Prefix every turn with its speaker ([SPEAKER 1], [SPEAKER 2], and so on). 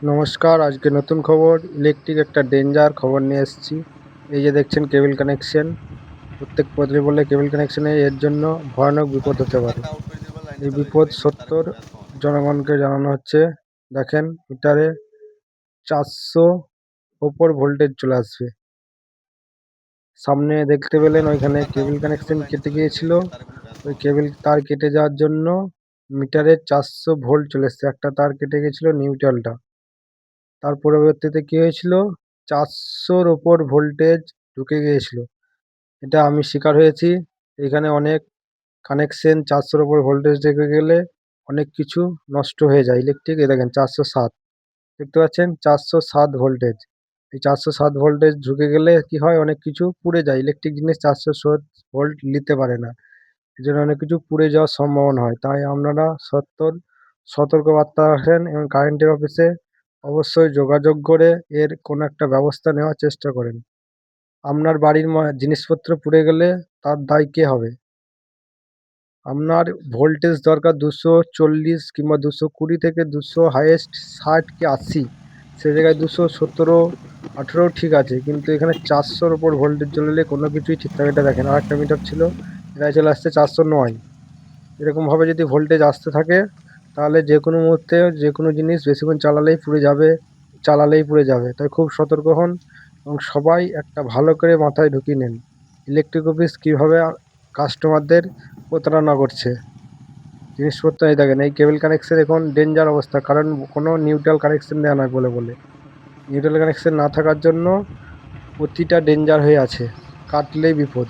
[SPEAKER 1] নমস্কার, আজকে নতুন খবর, ইলেকট্রিক একটা ডেঞ্জার খবর নিয়ে এসেছি। এই যে দেখছেন কেবল কানেকশন, প্রত্যেক পদে বলে কেবল কানেকশনে এর জন্য ভয়ানক বিপদ হতে পারে। এই বিপদ সত্তর জনগণকে জানানো হচ্ছে। দেখেন মিটারে 400 ওপর ভোল্টেজ চলে আসবে। সামনে দেখতে পেলেন ওইখানে কেবল কানেকশন কেটে গিয়েছিল, ওই কেবল তার কেটে যাওয়ার জন্য মিটারে 400 ভোল্ট চলে এসছে। একটা তার কেটে গেছিল নিউট্রালটা, তার পরবর্তীতে কি হয়েছিল, 400-র ওপর ভোল্টেজ ঢুকে গিয়েছিল। এটা আমি শিকার হয়েছি। এখানে অনেক কানেকশন 400-র ওপর ভোল্টেজ ঢুকে গেলে অনেক কিছু নষ্ট হয়ে যায় ইলেকট্রিক। এ দেখেন 407, দেখতে পাচ্ছেন 407 ভোল্টেজ। এই 407 ভোল্টেজ ঢুকে গেলে কি হয়, অনেক কিছু পুড়ে যায়। ইলেকট্রিক জিনিস 407 ভোল্ট নিতে পারে না, এই জন্য অনেক কিছু পুড়ে যাওয়ার সম্ভাবনা হয়। তাই আপনারা সতর্কবার্তা রাখেন এবং কারেন্টের অফিসে অবশ্যই যোগাযোগ করে এর কোনো একটা ব্যবস্থা নেওয়ার চেষ্টা করেন। আপনার বাড়ির জিনিসপত্র পুড়ে গেলে তার দায় কে হবে? আপনার ভোল্টেজ দরকার 240 কিংবা 220 থেকে 200, হাইয়েস্ট 60 কি 80। সে জায়গায় 217, 18 ঠিক আছে, কিন্তু এখানে 400-র ওপর ভোল্টেজ চলে এলে কোনো কিছুই ঠিক থাকে। এটা দেখেন আর একটা মিটার ছিল, এটা চলে আসছে 409। এরকমভাবে যদি ভোল্টেজ আসতে থাকে তাহলে যে কোনো মুহূর্তে যে কোনো জিনিস বেশিক্ষণ চালালেই পুড়ে যাবে। তাই খুব সতর্ক হন এবং সবাই একটা ভালো করে মাথায় ঢুকিয়ে নেন ইলেকট্রিক অফিস কীভাবে কাস্টমারদের প্রতারণা করছে। জিনিসপত্র এই দেখেন, এই কেবল কানেকশন এখন ডেঞ্জার অবস্থা, কারণ কোনো নিউট্রাল কানেকশন দেওয়া নয় বলে নিউট্রাল কানেকশন না থাকার জন্য প্রতিটা ডেঞ্জার হয়ে আছে, কাটলেই বিপদ।